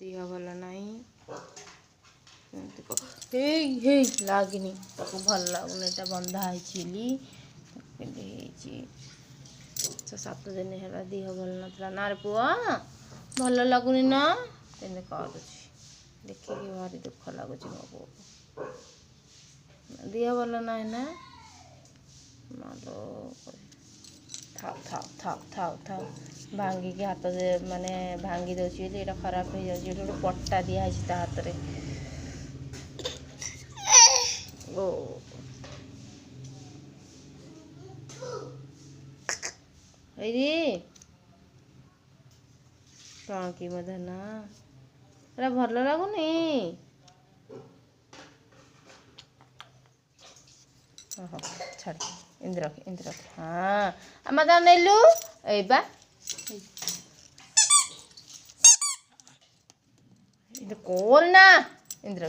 देह भल नहीं लगनी ताको भल लगुन एटा बंधा है 6-7 दिन है देह भल ना ना रे पुआ भल लगुनि ना तेने कह देखिए भारी दुख लगुच मो पु देह भल ना है ना मालो थाउ थाउ थाउ थाउ थाउ भांगी के हाथ दे माने भांगी दउची एटा खराब हो जाउची एटा पट्टा दिया है ता हाथ रे ओ एरी टाँकी मधना एटा भल लगुनि ओहो छाड़ इंद्र हाँ मत नेलु ए बा कोल ना इंद्र